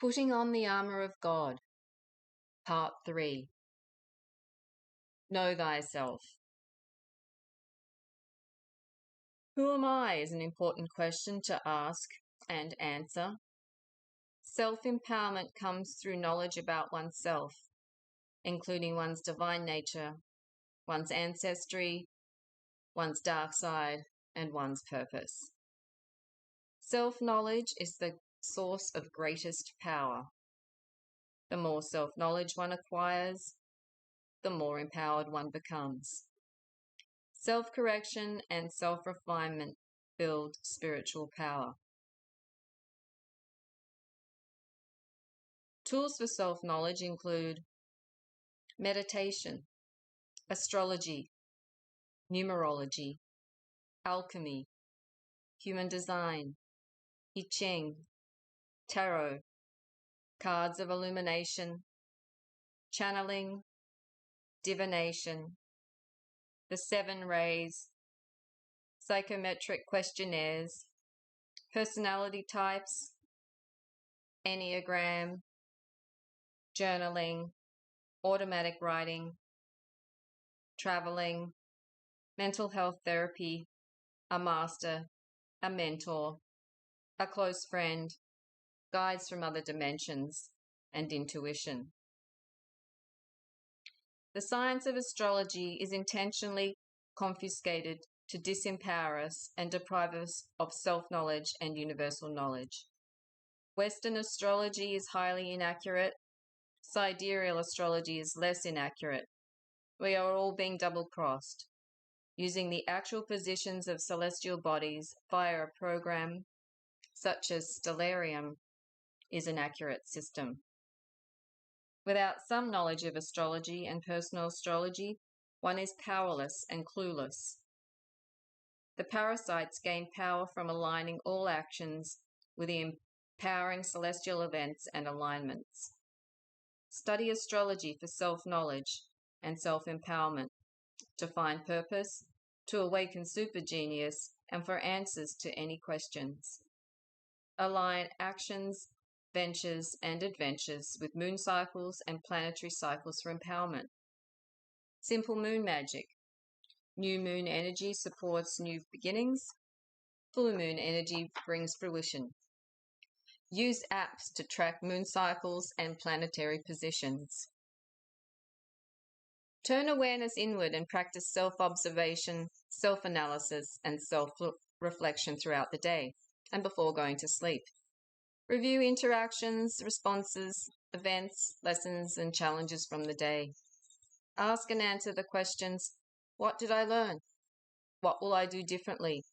Putting on the Armour of God, Part 3. Know Thyself. Who am I is an important question to ask and answer. Self-empowerment comes through knowledge about oneself, including one's divine nature, one's ancestry, one's dark side, and one's purpose. Self-knowledge is the source of greatest power. The more self-knowledge one acquires, the more empowered one becomes. Self-correction and self-refinement build spiritual power. Tools for self-knowledge include meditation, astrology, numerology, alchemy, human design, I Ching, tarot, cards of illumination, channeling, divination, the 7 rays, psychometric questionnaires, personality types, enneagram, journaling, automatic writing, traveling, mental health therapy, a master, a mentor, a close friend, guides from other dimensions, and intuition. The science of astrology is intentionally confiscated to disempower us and deprive us of self-knowledge and universal knowledge. Western astrology is highly inaccurate. Sidereal astrology is less inaccurate. We are all being double-crossed. Using the actual positions of celestial bodies via a program such as Stellarium is an accurate system. Without some knowledge of astrology and personal astrology, one is powerless and clueless. The parasites gain power from aligning all actions with the empowering celestial events and alignments. Study astrology for self-knowledge and self-empowerment, to find purpose, to awaken supergenius, and for answers to any questions. Align actions, ventures, and adventures with moon cycles and planetary cycles for empowerment. Simple moon magic. New moon energy supports new beginnings. Full moon energy brings fruition. Use apps to track moon cycles and planetary positions. Turn awareness inward and practice self-observation, self-analysis, and self-reflection throughout the day and before going to sleep. Review interactions, responses, events, lessons, and challenges from the day. Ask and answer the questions: what did I learn? What will I do differently?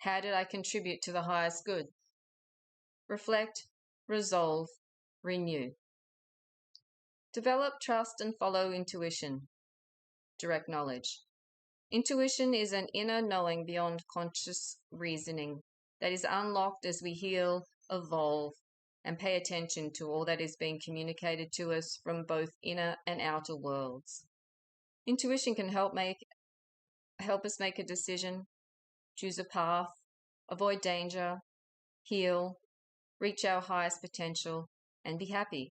How did I contribute to the highest good? Reflect, resolve, renew. Develop trust and follow intuition. Direct knowledge. Intuition is an inner knowing beyond conscious reasoning that is unlocked as we heal, evolve, and pay attention to all that is being communicated to us from both inner and outer worlds. Intuition can help us make a decision, choose a path, avoid danger, heal, reach our highest potential, and be happy.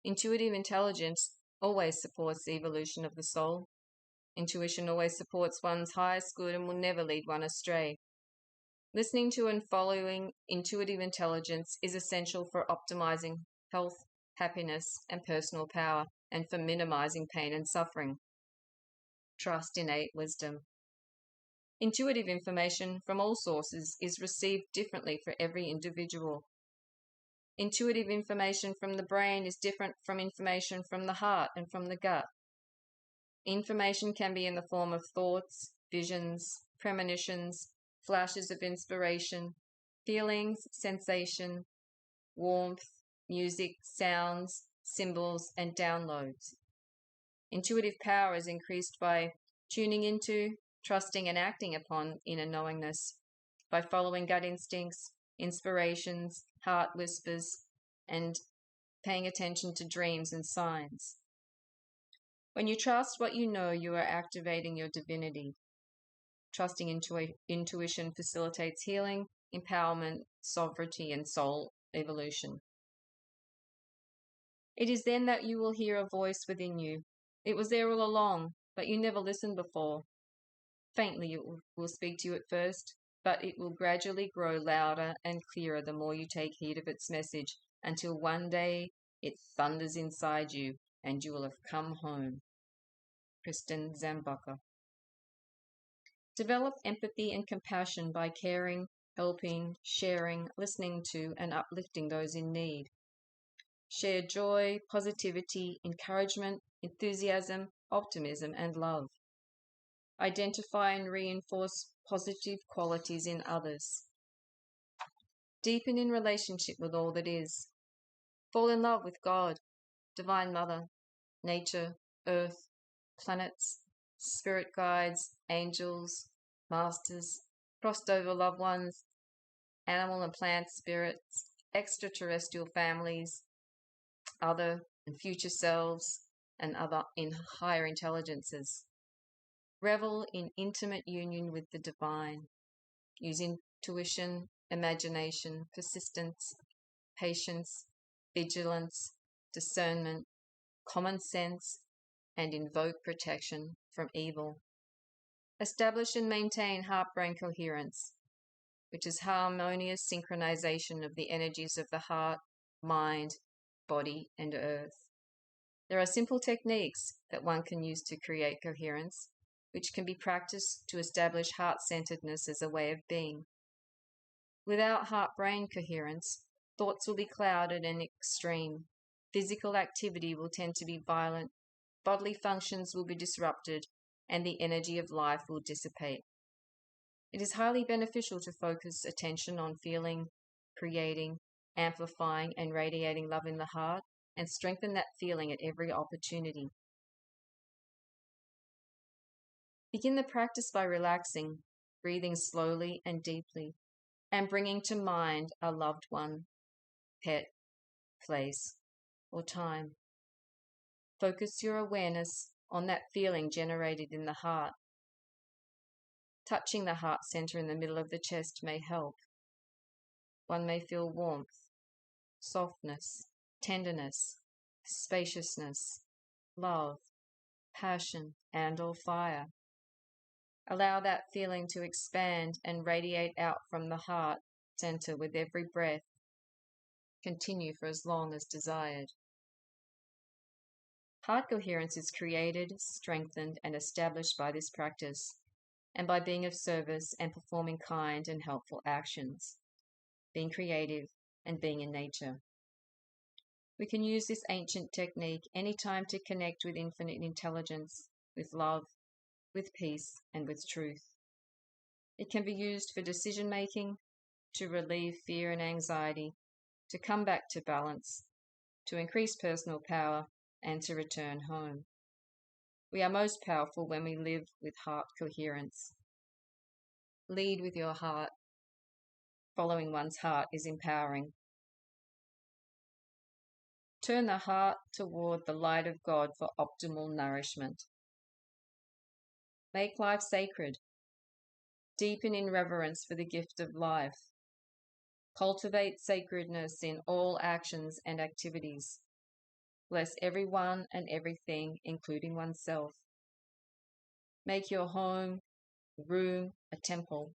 Intuitive intelligence always supports the evolution of the soul. Intuition always supports one's highest good and will never lead one astray. Listening to and following intuitive intelligence is essential for optimizing health, happiness, and personal power, and for minimizing pain and suffering. Trust innate wisdom. Intuitive information from all sources is received differently for every individual. Intuitive information from the brain is different from information from the heart and from the gut. Information can be in the form of thoughts, visions, premonitions, flashes of inspiration, feelings, sensation, warmth, music, sounds, symbols, and downloads. Intuitive power is increased by tuning into, trusting, and acting upon inner knowingness, by following gut instincts, inspirations, heart whispers, and paying attention to dreams and signs. When you trust what you know, you are activating your divinity. Trusting intuition facilitates healing, empowerment, sovereignty, and soul evolution. It is then that you will hear a voice within you. It was there all along, but you never listened before. Faintly it will speak to you at first, but it will gradually grow louder and clearer the more you take heed of its message, until one day it thunders inside you and you will have come home. Kristen Zambucker. Develop empathy and compassion by caring, helping, sharing, listening to, and uplifting those in need. Share joy, positivity, encouragement, enthusiasm, optimism, and love. Identify and reinforce positive qualities in others. Deepen in relationship with all that is. Fall in love with God, Divine Mother, nature, earth, planets, spirit guides, angels, masters, crossed over loved ones, animal and plant spirits, extraterrestrial families, other and future selves, and other in higher intelligences. Revel in intimate union with the divine. Use intuition, imagination, persistence, patience, vigilance, discernment, common sense, and invoke protection from evil. Establish and maintain heart-brain coherence, which is harmonious synchronization of the energies of the heart, mind, body, and earth. There are simple techniques that one can use to create coherence, which can be practiced to establish heart-centeredness as a way of being. Without heart-brain coherence, thoughts will be clouded and extreme. Physical activity will tend to be violent, bodily functions will be disrupted, and the energy of life will dissipate. It is highly beneficial to focus attention on feeling, creating, amplifying, and radiating love in the heart, and strengthen that feeling at every opportunity. Begin the practice by relaxing, breathing slowly and deeply, and bringing to mind a loved one, pet, place, or time. Focus your awareness on that feeling generated in the heart. Touching the heart center in the middle of the chest may help. One may feel warmth, softness, tenderness, spaciousness, love, passion, and/or fire. Allow that feeling to expand and radiate out from the heart center with every breath. Continue for as long as desired. Heart coherence is created, strengthened, and established by this practice, and by being of service and performing kind and helpful actions, being creative, and being in nature. We can use this ancient technique anytime to connect with infinite intelligence, with love, with peace, and with truth. It can be used for decision-making, to relieve fear and anxiety, to come back to balance, to increase personal power, and to return home. We are most powerful when we live with heart coherence. Lead with your heart. Following one's heart is empowering. Turn the heart toward the light of God for optimal nourishment. Make life sacred. Deepen in reverence for the gift of life. Cultivate sacredness in all actions and activities. Bless everyone and everything, including oneself. Make your home, room, a temple.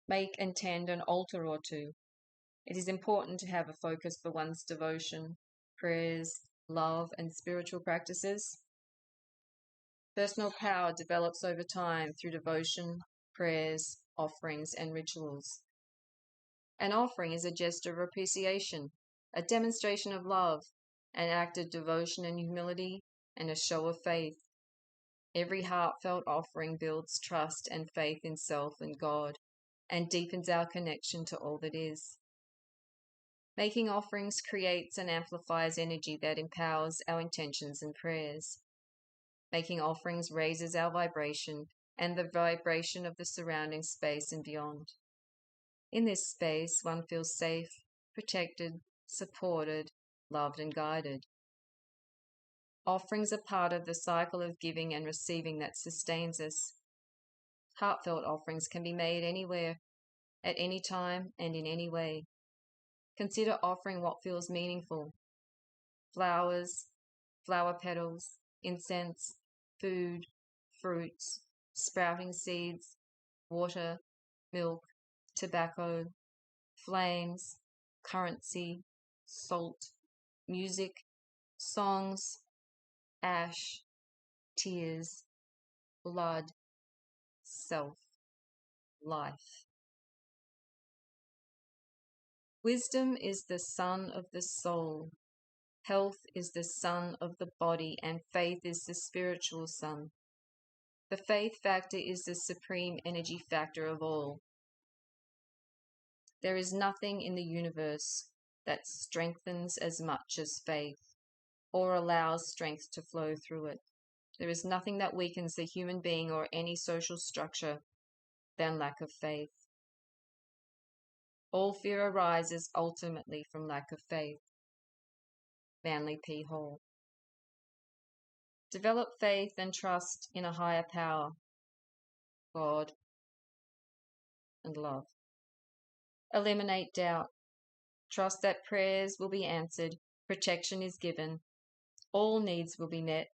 Make and tend an altar or two. It is important to have a focus for one's devotion, prayers, love, and spiritual practices. Personal power develops over time through devotion, prayers, offerings, and rituals. An offering is a gesture of appreciation, a demonstration of love, an act of devotion and humility, and a show of faith. Every heartfelt offering builds trust and faith in self and God, and deepens our connection to all that is. Making offerings creates and amplifies energy that empowers our intentions and prayers. Making offerings raises our vibration and the vibration of the surrounding space and beyond. In this space, one feels safe, protected, supported, loved, and guided. Offerings are part of the cycle of giving and receiving that sustains us. Heartfelt offerings can be made anywhere, at any time, and in any way. Consider offering what feels meaningful. flowers, flower petals, incense, food, fruits, sprouting seeds, water, milk, tobacco, flames, currency, salt, music, songs, ash, tears, blood, self, life. Wisdom is the sun of the soul. Health is the sun of the body, and faith is the spiritual sun. The faith factor is the supreme energy factor of all. There is nothing in the universe that strengthens as much as faith, or allows strength to flow through it. There is nothing that weakens the human being or any social structure than lack of faith. All fear arises ultimately from lack of faith. Manly P. Hall. Develop faith and trust in a higher power, God, and love. Eliminate doubt. Trust that prayers will be answered, protection is given, all needs will be met,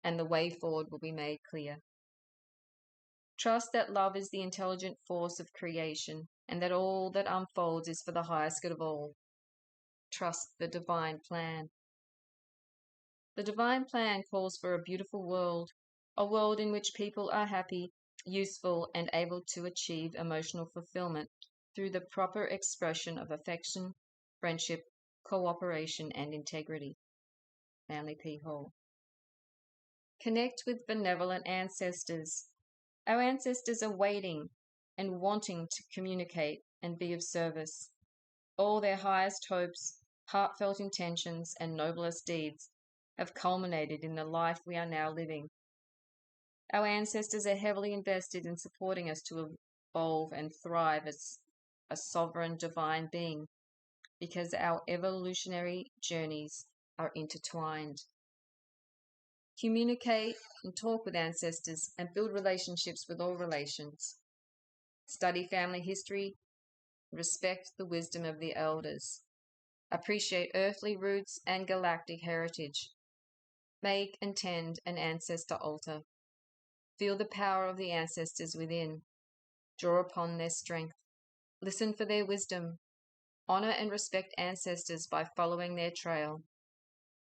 and the way forward will be made clear. Trust that love is the intelligent force of creation, and that all that unfolds is for the highest good of all. Trust the divine plan. The divine plan calls for a beautiful world, a world in which people are happy, useful, and able to achieve emotional fulfillment through the proper expression of affection, friendship, cooperation, and integrity. Manly P. Hall. Connect with benevolent ancestors. Our ancestors are waiting and wanting to communicate and be of service. All their highest hopes, heartfelt intentions, and noblest deeds have culminated in the life we are now living. Our ancestors are heavily invested in supporting us to evolve and thrive as a sovereign divine being, because our evolutionary journeys are intertwined. Communicate and talk with ancestors and build relationships with all relations. Study family history, respect the wisdom of the elders. Appreciate earthly roots and galactic heritage. Make and tend an ancestor altar. Feel the power of the ancestors within. Draw upon their strength. Listen for their wisdom. Honor and respect ancestors by following their trail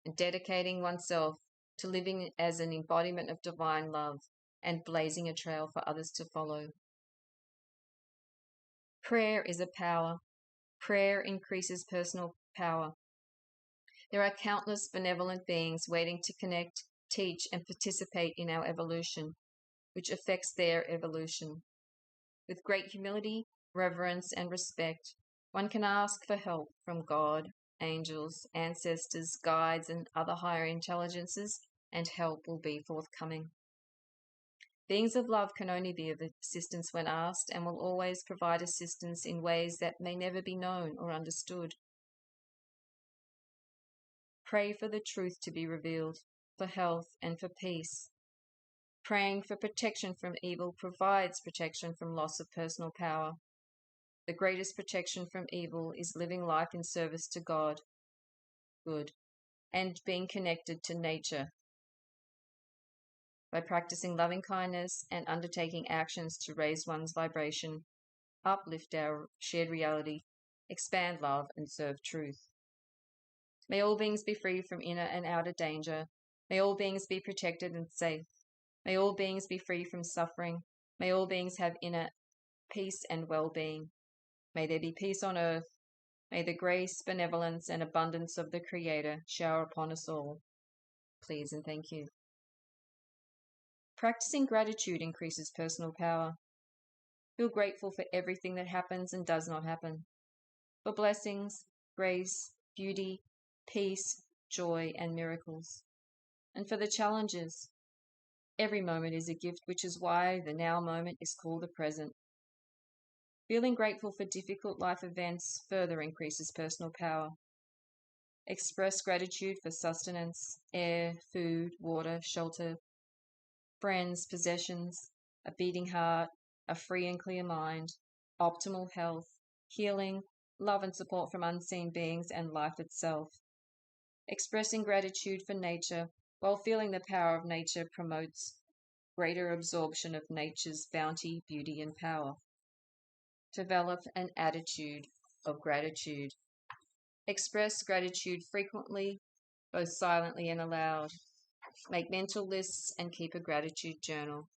and dedicating oneself to living as an embodiment of divine love and blazing a trail for others to follow. Prayer is a power. Prayer increases personal power. There are countless benevolent beings waiting to connect, teach, and participate in our evolution, which affects their evolution. With great humility, reverence, and respect, one can ask for help from God, angels, ancestors, guides, and other higher intelligences, and help will be forthcoming. Beings of love can only be of assistance when asked, and will always provide assistance in ways that may never be known or understood. Pray for the truth to be revealed, for health and for peace. Praying for protection from evil provides protection from loss of personal power. The greatest protection from evil is living life in service to God, good, and being connected to nature. By practicing loving kindness and undertaking actions to raise one's vibration, uplift our shared reality, expand love, and serve truth. May all beings be free from inner and outer danger. May all beings be protected and safe. May all beings be free from suffering. May all beings have inner peace and well-being. May there be peace on earth. May the grace, benevolence, and abundance of the Creator shower upon us all. Please and thank you. Practicing gratitude increases personal power. Feel grateful for everything that happens and does not happen. For blessings, grace, beauty, peace, joy, and miracles. And for the challenges. Every moment is a gift, which is why the now moment is called the present. Feeling grateful for difficult life events further increases personal power. Express gratitude for sustenance, air, food, water, shelter, friends, possessions, a beating heart, a free and clear mind, optimal health, healing, love and support from unseen beings, and life itself. Expressing gratitude for nature while feeling the power of nature promotes greater absorption of nature's bounty, beauty, and power. Develop an attitude of gratitude. Express gratitude frequently, both silently and aloud. Make mental lists and keep a gratitude journal.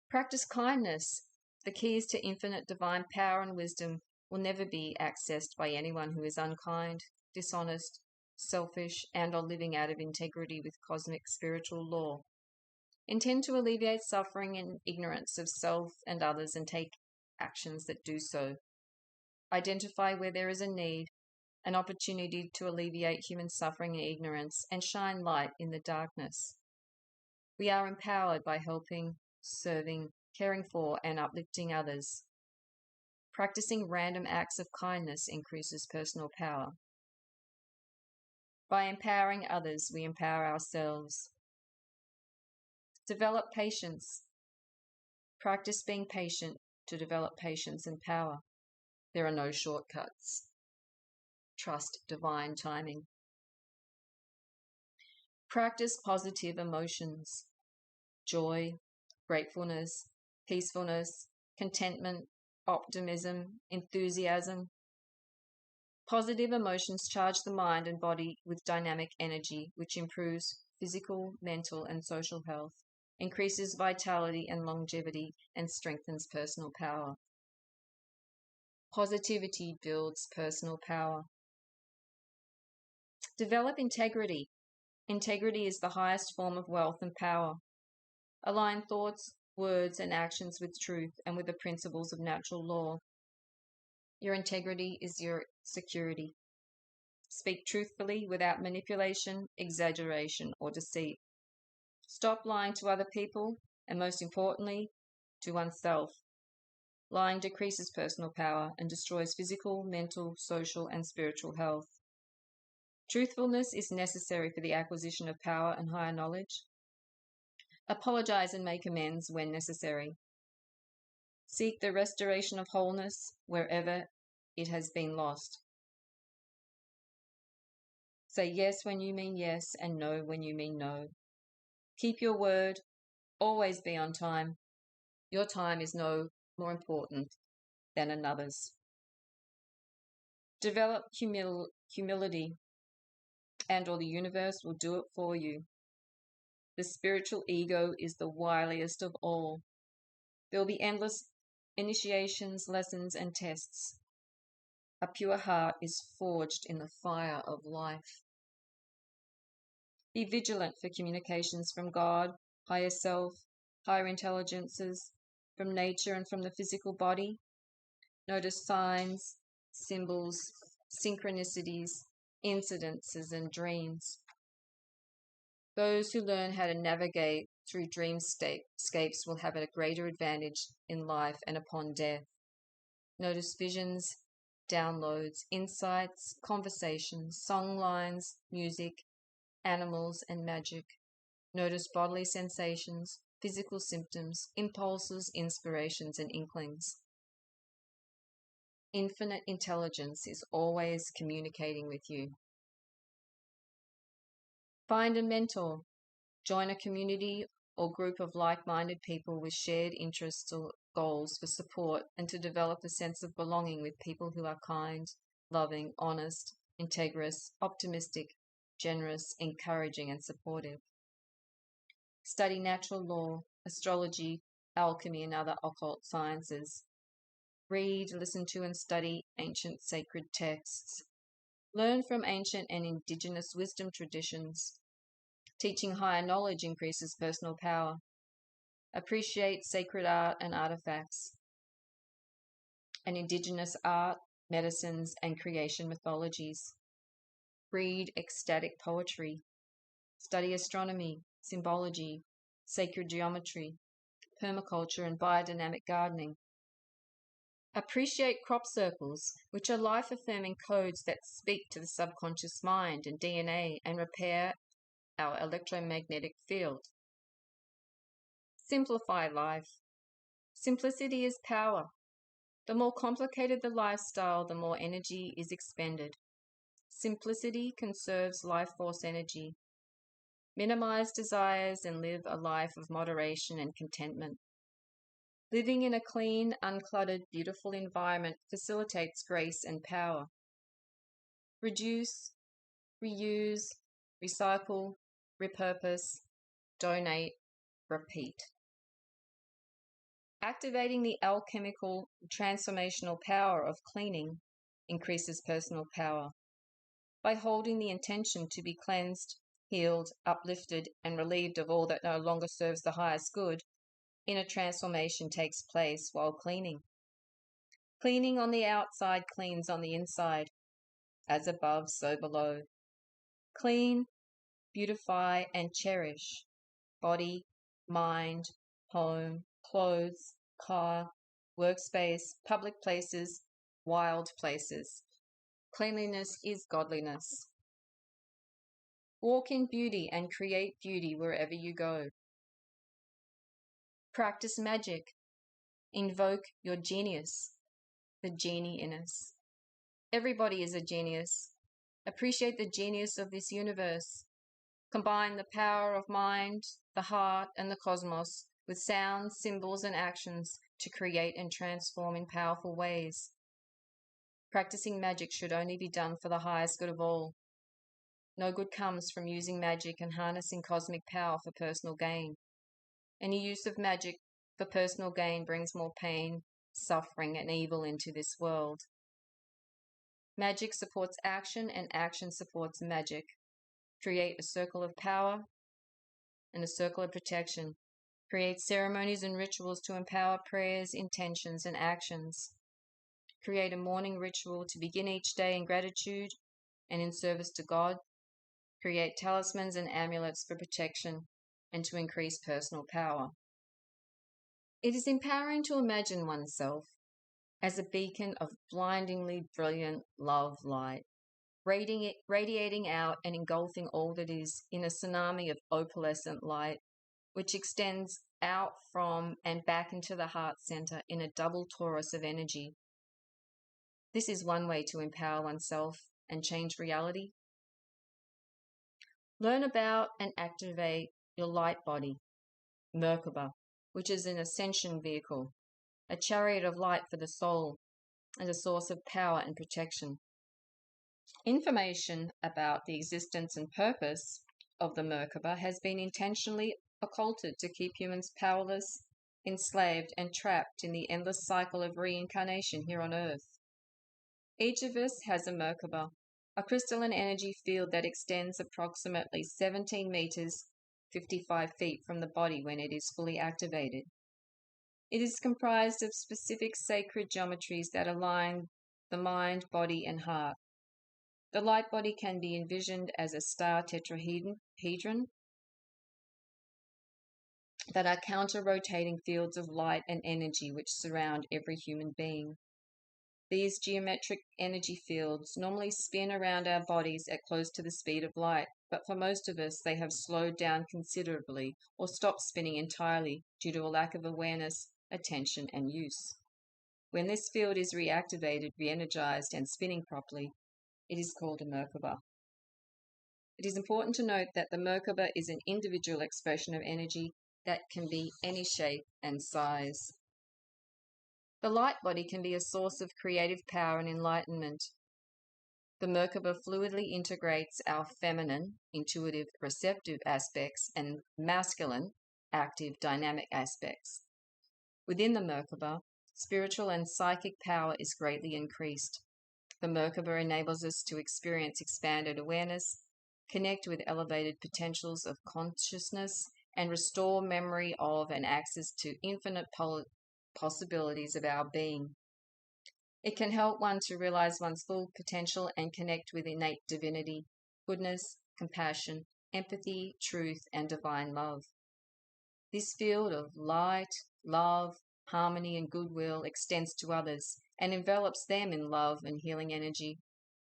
Practice kindness. The keys to infinite divine power and wisdom will never be accessed by anyone who is unkind, dishonest, selfish, and or living out of integrity with cosmic spiritual law. Intend to alleviate suffering and ignorance of self and others and take actions that do so. Identify where there is a need, an opportunity to alleviate human suffering and ignorance, and shine light in the darkness. We are empowered by helping, serving, caring for, and uplifting others. Practicing random acts of kindness increases personal power. By empowering others, we empower ourselves. Develop patience. Practice being patient to develop patience and power. There are no shortcuts. Trust divine timing. Practice positive emotions. Joy, gratefulness, peacefulness, contentment, optimism, enthusiasm. Positive emotions charge the mind and body with dynamic energy, which improves physical, mental, and social health, increases vitality and longevity, and strengthens personal power. Positivity builds personal power. Develop integrity. Integrity is the highest form of wealth and power. Align thoughts, words, and actions with truth and with the principles of natural law. Your integrity is your security. Speak truthfully without manipulation, exaggeration, or deceit. Stop lying to other people, and most importantly, to oneself. Lying decreases personal power and destroys physical, mental, social, and spiritual health. Truthfulness is necessary for the acquisition of power and higher knowledge. Apologize and make amends when necessary. Seek the restoration of wholeness wherever it has been lost. Say yes when you mean yes and no when you mean no. Keep your word. Always be on time. Your time is no more important than another's. Develop humility, and or the universe will do it for you. The spiritual ego is the wiliest of all. There will be endless initiations, lessons, and tests. A pure heart is forged in the fire of life. Be vigilant for communications from God, higher self, higher intelligences, from nature and from the physical body. Notice signs, symbols, synchronicities, incidences, and dreams. Those who learn how to navigate through dreamscapes will have a greater advantage in life and upon death. Notice visions, downloads, insights, conversations, song lines, music, animals, and magic. Notice bodily sensations, physical symptoms, impulses, inspirations, and inklings. Infinite intelligence is always communicating with you. Find a mentor. Join a community or group of like-minded people with shared interests or goals for support and to develop a sense of belonging with people who are kind, loving, honest, integrous, optimistic, generous, encouraging, and supportive. Study natural law, astrology, alchemy, and other occult sciences. Read, listen to, and study ancient sacred texts. Learn from ancient and indigenous wisdom traditions. Teaching higher knowledge increases personal power. Appreciate sacred art and artifacts, and indigenous art, medicines, and creation mythologies. Read ecstatic poetry. Study astronomy, symbology, sacred geometry, permaculture, and biodynamic gardening. Appreciate crop circles, which are life-affirming codes that speak to the subconscious mind and DNA and repair our electromagnetic field. Simplify life. Simplicity is power. The more complicated the lifestyle, the more energy is expended. Simplicity conserves life force energy. Minimize desires and live a life of moderation and contentment. Living in a clean, uncluttered, beautiful environment facilitates grace and power. Reduce, reuse, recycle, repurpose, donate, repeat. Activating the alchemical transformational power of cleaning increases personal power. By holding the intention to be cleansed, healed, uplifted, and relieved of all that no longer serves the highest good, inner transformation takes place while cleaning. Cleaning on the outside cleans on the inside. As above, so below. Clean, beautify, and cherish body, mind, home, clothes, car, workspace, public places, wild places. Cleanliness is godliness. Walk in beauty and create beauty wherever you go. Practice magic. Invoke your genius, the genie in us. Everybody is a genius. Appreciate the genius of this universe. Combine the power of mind, the heart, and the cosmos with sounds, symbols, and actions to create and transform in powerful ways. Practicing magic should only be done for the highest good of all. No good comes from using magic and harnessing cosmic power for personal gain. Any use of magic for personal gain brings more pain, suffering, and evil into this world. Magic supports action, and action supports magic. Create a circle of power and a circle of protection. Create ceremonies and rituals to empower prayers, intentions, and actions. Create a morning ritual to begin each day in gratitude and in service to God. Create talismans and amulets for protection and to increase personal power. It is empowering to imagine oneself as a beacon of blindingly brilliant love light, radiating out and engulfing all that is in a tsunami of opalescent light, which extends out from and back into the heart center in a double torus of energy. This is one way to empower oneself and change reality. Learn about and activate your light body, Merkaba, which is an ascension vehicle, a chariot of light for the soul, and a source of power and protection. Information about the existence and purpose of the Merkaba has been intentionally occulted to keep humans powerless, enslaved, and trapped in the endless cycle of reincarnation here on Earth. Each of us has a Merkaba, a crystalline energy field that extends approximately 17 meters, 55 feet from the body when it is fully activated. It is comprised of specific sacred geometries that align the mind, body, and heart. The light body can be envisioned as a star tetrahedron that are counter-rotating fields of light and energy which surround every human being. These geometric energy fields normally spin around our bodies at close to the speed of light, but for most of us they have slowed down considerably or stopped spinning entirely due to a lack of awareness, attention, and use. When this field is reactivated, re-energized, and spinning properly, it is called a Merkaba. It is important to note that the Merkaba is an individual expression of energy that can be any shape and size. The light body can be a source of creative power and enlightenment. The Merkaba fluidly integrates our feminine, intuitive, receptive aspects and masculine, active, dynamic aspects. Within the Merkaba, spiritual and psychic power is greatly increased. The Merkaba enables us to experience expanded awareness, connect with elevated potentials of consciousness, and restore memory of and access to infinite possibilities of our being. It can help one to realize one's full potential and connect with innate divinity, goodness, compassion, empathy, truth, and divine love. This field of light, love, harmony, and goodwill extends to others and envelops them in love and healing energy.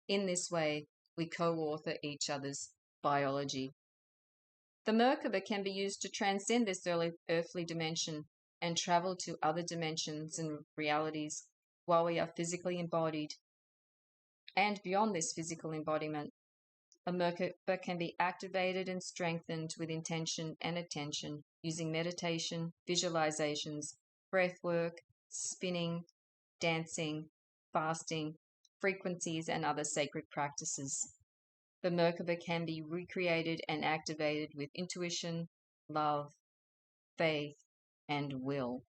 In this way, we co-author each other's biology. The Merkaba can be used to transcend this earthly dimension and travel to other dimensions and realities while we are physically embodied. And beyond this physical embodiment, a Merkaba can be activated and strengthened with intention and attention using meditation, visualizations, breath work, spinning, dancing, fasting, frequencies, and other sacred practices. The Merkaba can be recreated and activated with intuition, love, faith, and will.